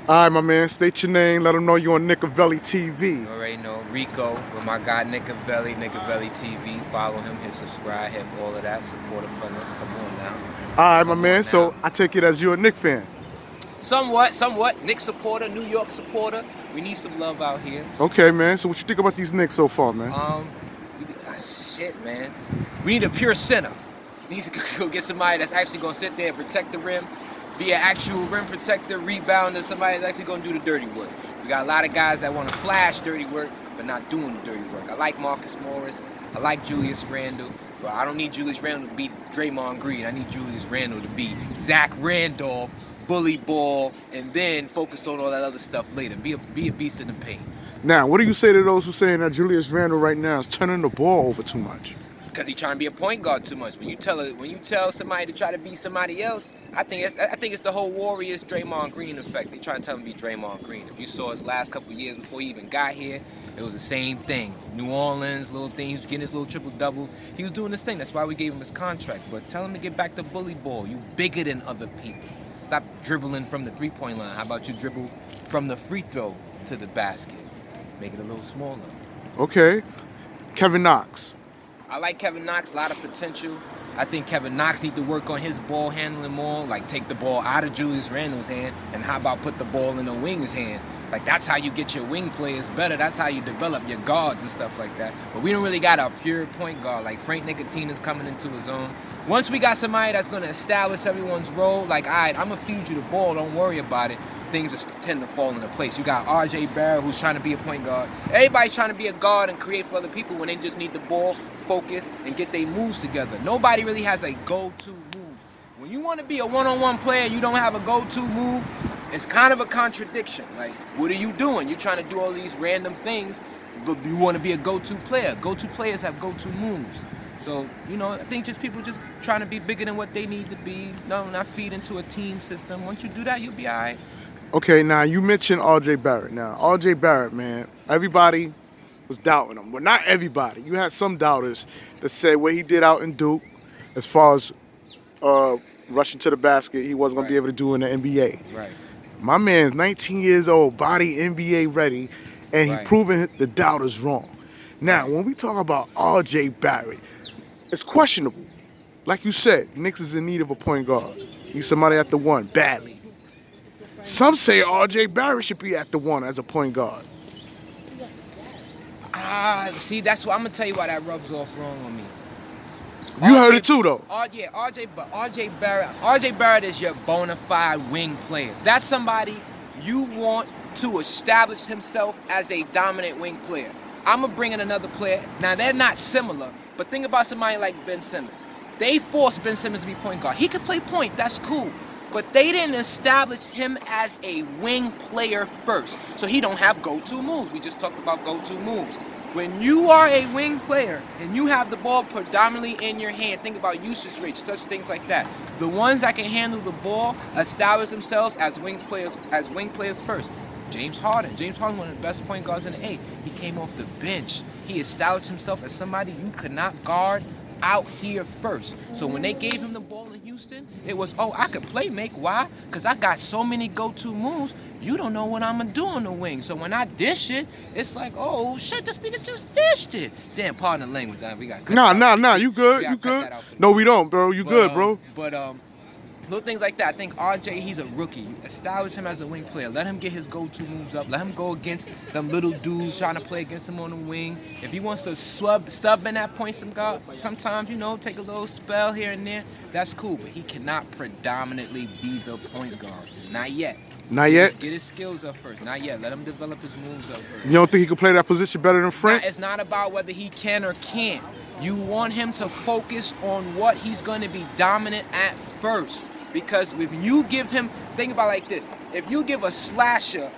All right, my man. State your name. Let them know you're on Nicovelli TV. You already know Rico with my guy Nicovelli TV. Follow him, hit subscribe, hit all of that. Support a fella. Come on now. All right, my Come man. on So now. I take it as you're a Knicks fan. Somewhat. Knicks supporter, New York supporter. We need some love out here. Okay, man. So what you think about these Knicks so far, man? Shit, man. We need a pure center. We need to go get somebody that's actually gonna sit there and protect the rim, be an actual rim protector, rebounder, somebody that's actually gonna do the dirty work. We got a lot of guys that want to flash dirty work, but not doing the dirty work. I like Marcus Morris. I like Julius Randle. But I don't need Julius Randle to beat Draymond Green. I need Julius Randle to be Zach Randolph, bully ball, and then focus on all that other stuff later. Be a beast in the paint. Now, what do you say to those who saying that Julius Randle right now is turning the ball over too much? Because he's trying to be a point guard too much. When you tell somebody to try to be somebody else, I think it's the whole Warriors Draymond Green effect. They trying to tell him to be Draymond Green. If you saw his last couple of years before he even got here, it was the same thing. New Orleans, little things, getting his little triple doubles. He was doing this thing. That's why we gave him his contract. But tell him to get back to bully ball. You bigger than other people. Stop dribbling from the three-point line. How about you dribble from the free throw to the basket? Make it a little smaller. Okay. Kevin Knox. I like Kevin Knox, a lot of potential. I think Kevin Knox needs to work on his ball handling more, like take the ball out of Julius Randle's hand, and how about put the ball in the wing's hand? Like that's how you get your wing players better. That's how you develop your guards and stuff like that. But we don't really got a pure point guard. Like Frank Nicotina's coming into his own. Once we got somebody that's going to establish everyone's role, like, all right, I'm going to feed you the ball, don't worry about it, things just tend to fall into place. You got R.J. Barrett, who's trying to be a point guard. Everybody's trying to be a guard and create for other people when they just need the ball, focus, and get their moves together. Nobody really has a go-to move. When you want to be a one-on-one player and you don't have a go-to move, it's kind of a contradiction. Like, what are you doing? You're trying to do all these random things, but you want to be a go-to player. Go-to players have go-to moves. So, I think just people just trying to be bigger than what they need to be. No, not feed into a team system. Once you do that, you'll be all right. Okay, now you mentioned R.J. Barrett. Now, R.J. Barrett, man, everybody was doubting him. Well, not everybody. You had some doubters that said what he did out in Duke, as far as rushing to the basket, he wasn't going to be able to do in the NBA. Right. My man's 19 years old, body NBA ready, and he proving the doubters wrong. Now, when we talk about R.J. Barrett, it's questionable. Like you said, Knicks is in need of a point guard. Need somebody at the one, badly. Some say R.J. Barrett should be at the one as a point guard. See, that's what I'm gonna tell you why that rubs off wrong on me. You heard it too, though. R.J. Barrett is your bona fide wing player. That's somebody you want to establish himself as a dominant wing player. I'm gonna bring in another player. Now they're not similar, but think about somebody like Ben Simmons. They forced Ben Simmons to be point guard. He could play point, that's cool. But they didn't establish him as a wing player first. So he don't have go-to moves. We just talked about go-to moves. When you are a wing player and you have the ball predominantly in your hand, think about usage rates, such things like that. The ones that can handle the ball establish themselves as wing players first. James Harden, one of the best point guards in the A. He came off the bench. He established himself as somebody you could not guard out here first. So when they gave him the ball in Houston, it was, I could play make. Why? Because I got so many go-to moves, you don't know what I'm going to do on the wing. So when I dish it, it's like, oh, shit, this nigga just dished it. Damn, pardon the language. We got Nah, you good, you good. No, we don't, bro. You good, bro. But little things like that. I think RJ, he's a rookie. Establish him as a wing player. Let him get his go-to moves up. Let him go against them little dudes trying to play against him on the wing. If he wants to sub in that point sometimes, take a little spell here and there, that's cool. But he cannot predominantly be the point guard. Not yet. Not yet? Get his skills up first. Not yet. Let him develop his moves up first. You don't think he can play that position better than Frank? It's not about whether he can or can't. You want him to focus on what he's going to be dominant at first. Because if you give him, think about it like this. If you give a slasher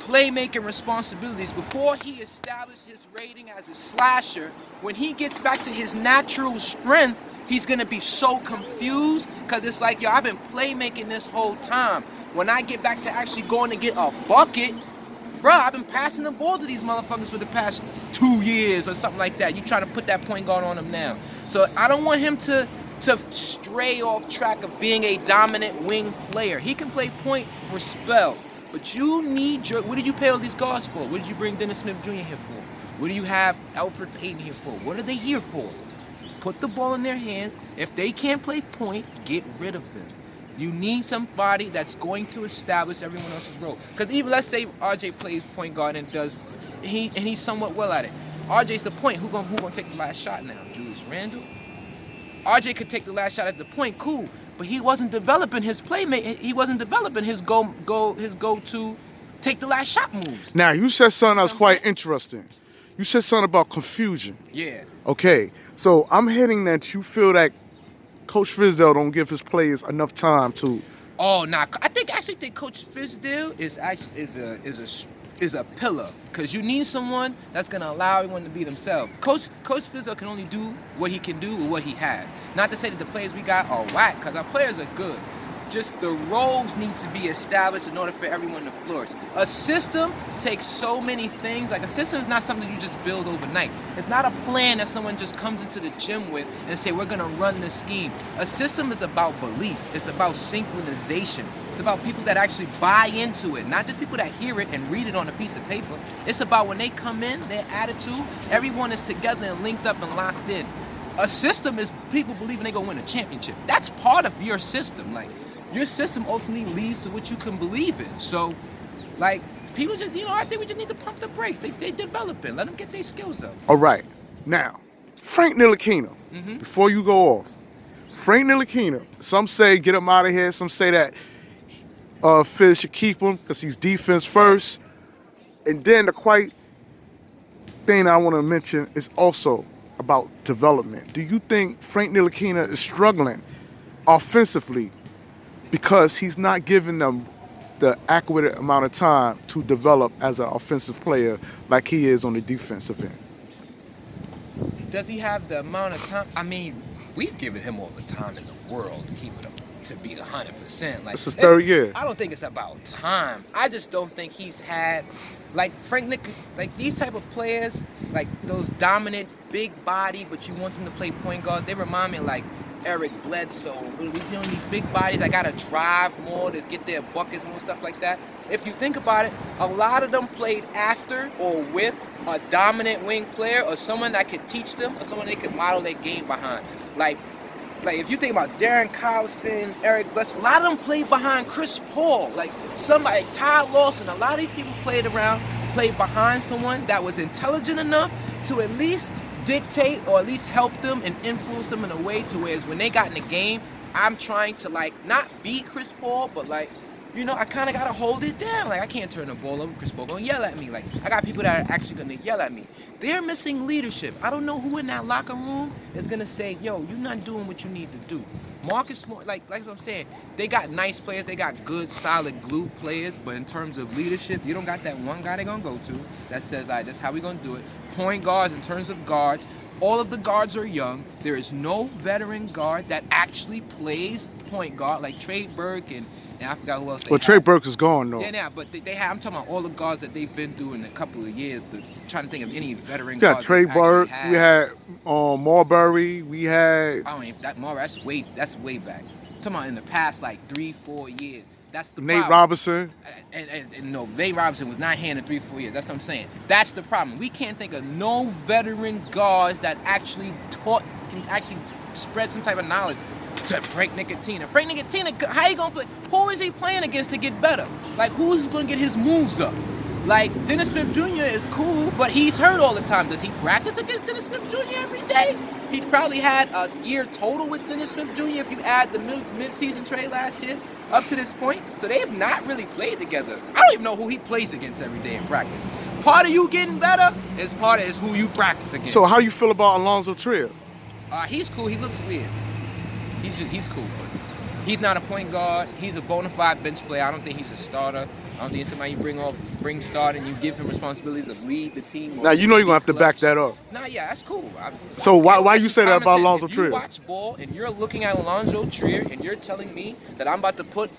playmaking responsibilities before he established his rating as a slasher, when he gets back to his natural strength, he's going to be so confused because it's like, I've been playmaking this whole time. When I get back to actually going to get a bucket, bro, I've been passing the ball to these motherfuckers for the past 2 years or something like that. You trying to put that point guard on him now. So I don't want him to stray off track of being a dominant wing player. He can play point for spells. But you need what did you pay all these guards for? What did you bring Dennis Smith Jr. here for? What do you have Alfred Payton here for? What are they here for? Put the ball in their hands. If they can't play point, get rid of them. You need somebody that's going to establish everyone else's role. Because even let's say RJ plays point guard and he's somewhat well at it. RJ's the point. Who gonna take the last shot now? Julius Randle? RJ could take the last shot at the point, cool. But he wasn't developing his playmate. He wasn't developing his go-to take the last shot moves. Now you said something that was quite interesting. You said something about confusion. Yeah. Okay, so I'm hitting that you feel that Coach Fizdale don't give his players enough time to. Oh, nah. I actually think Coach Fizdale is a pillar, because you need someone that's gonna allow everyone to be themselves. Coach Fizdale can only do what he can do with what he has. Not to say that the players we got are whack, because our players are good. Just the roles need to be established in order for everyone to flourish. A system takes so many things. Like, a system is not something you just build overnight. It's not a plan that someone just comes into the gym with and say, we're gonna run this scheme. A system is about belief. It's about synchronization. It's about people that actually buy into it, not just people that hear it and read it on a piece of paper. It's about when they come in, their attitude, everyone is together and linked up and locked in. A system is people believing they're gonna win a championship. That's part of your system. Like, your system ultimately leads to what you can believe in. So, like, people just, I think we just need to pump the brakes. They developing. Let them get their skills up. All right. Now, Frank Ntilikina, before you go off, Frank Ntilikina, some say get him out of here. Some say that Fizz should keep him because he's defense first. And then the quite thing I want to mention is also about development. Do you think Frank Ntilikina is struggling offensively because he's not giving them the accurate amount of time to develop as an offensive player like he is on the defensive end? Does he have the amount of time? I mean, we've given him all the time in the world to keep it up, to be 100%. Like, it's his third year. I don't think it's about time. I just don't think he's had, like, Frank Nick, like, these type of players, like those dominant, big body, but you want them to play point guard. They remind me of, like, Eric Bledsoe, these big bodies that gotta drive more to get their buckets and stuff like that. If you think about it, a lot of them played after or with a dominant wing player or someone that could teach them or someone they could model their game behind. Like if you think about Darren Collison, Eric Bledsoe, a lot of them played behind Chris Paul. Like somebody, Ty Lawson, a lot of these people played behind someone that was intelligent enough to at least dictate or at least help them and influence them in a way to where when they got in the game, I'm trying to, like, not be Chris Paul, but, like, I kind of got to hold it down. Like, I can't turn the ball over. Chris Paul going to yell at me. Like, I got people that are actually going to yell at me. They're missing leadership. I don't know who in that locker room is going to say, yo, you're not doing what you need to do. Marcus Smart, like what I'm saying, they got nice players. They got good, solid glue players. But in terms of leadership, you don't got that one guy they're going to go to that says, all right, that's how we're going to do it. Point guards, in terms of guards, all of the guards are young. There is no veteran guard that actually plays point guard, like Trey Burke and I forgot who else they had. Trey Burke is gone, though. Yeah, but they have, I'm talking about all the guards that they've been through in a couple of years. Trying to think of any veteran guards. Trey Burke, we had Marbury, we had... I don't even, that's way back. I'm talking about in the past, like 3-4 years. That's the Nate problem. Robinson. And no, Nate Robinson was not here in 3-4 years. That's what I'm saying. That's the problem. We can't think of no veteran guards that actually can actually spread some type of knowledge to Frank Ntilikina. Frank Ntilikina, how you gonna play? Who is he playing against to get better? Like, who's gonna get his moves up? Like, Dennis Smith Jr. is cool, but he's hurt all the time. Does he practice against Dennis Smith Jr. every day? He's probably had a year total with Dennis Smith Jr. if you add the mid-season trade last year up to this point. So they have not really played together. I don't even know who he plays against every day in practice. Part of you getting better is who you practice against. So how you feel about Alonzo Trier? He's cool. He looks weird. He's cool. He's not a point guard. He's a bona fide bench player. I don't think he's a starter. I don't think he's somebody you bring start and you give him responsibilities of lead the team. Now, you're going to have to back that up. Nah, yeah, that's cool. So why you say that about Alonzo Trier? If you watch ball and you're looking at Alonzo Trier and you're telling me that I'm about to put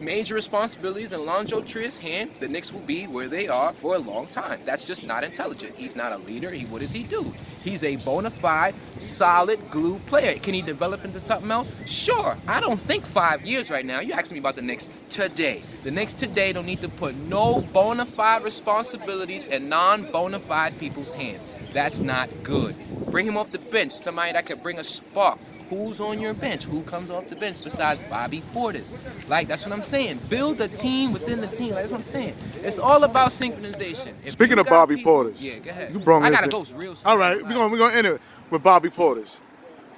major responsibilities in Alonzo Trier's hand, the Knicks will be where they are for a long time. That's just not intelligent. He's not a leader. What does he do? He's a bona fide, solid glue player. Can he develop into something else? Sure. I don't think 5 years right now. You asking me about the Knicks today. The Knicks today don't need to put no bona fide responsibilities in non-bona fide people's hands. That's not good. Bring him off the bench. Somebody that could bring a spark. Who's on your bench? Who comes off the bench besides Bobby Portis? Like, that's what I'm saying. Build a team within the team. Like, that's what I'm saying. It's all about synchronization. Speaking of Bobby Portis, yeah, go ahead. You brought me. I gotta go real soon. All right, we're gonna end it with Bobby Portis.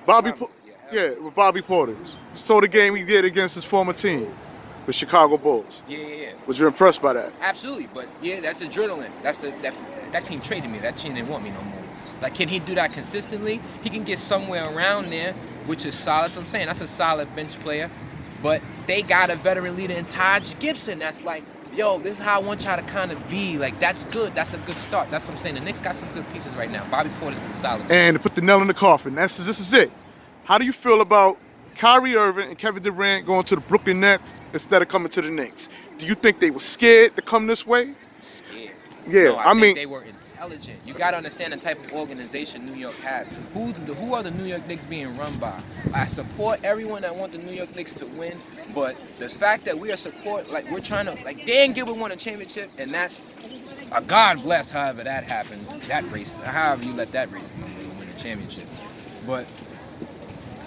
With Bobby Portis. You saw the game he did against his former team, the Chicago Bulls. Yeah. Was you impressed by that? Absolutely, but yeah, that's adrenaline. That team traded me. That team didn't want me no more. Like, can he do that consistently? He can get somewhere around there, which is solid. So I'm saying that's a solid bench player. But they got a veteran leader in Taj Gibson that's like, yo, this is how I want y'all to kind of be. Like, that's good. That's a good start. That's what I'm saying. The Knicks got some good pieces right now. Bobby Portis is a solid piece. And to put the nail in the coffin, this is it. How do you feel about Kyrie Irving and Kevin Durant going to the Brooklyn Nets instead of coming to the Knicks? Do you think they were scared to come this way? Scared. Yeah, no, I mean, think they were intelligent. You got to understand the type of organization New York has. Who are the New York Knicks being run by? I support everyone that want the New York Knicks to win, but the fact that we are we're trying to, like, Dan Gilbert won a championship, and that's a God bless. However that happened, that race, however you let that race win a championship, but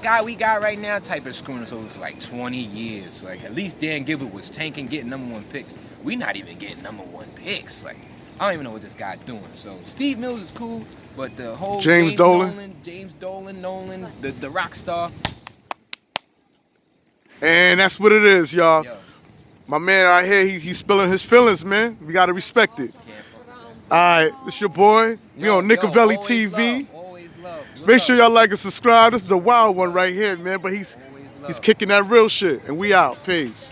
guy we got right now type of screwing us over for like 20 years. Like, at least Dan Gilbert was tanking, getting #1 picks. We not even getting #1 picks. Like, I don't even know what this guy doing. So Steve Mills is cool, but the whole James Dolan, Nolan, the rock star. And that's what it is, y'all. Yo. My man right here, he's spilling his feelings, man. We gotta respect it. All right, it's your boy. We on Nicovelli TV. Always love. Make sure y'all like and subscribe. This is a wild one right here, man. But he's kicking that real shit. And we out. Peace.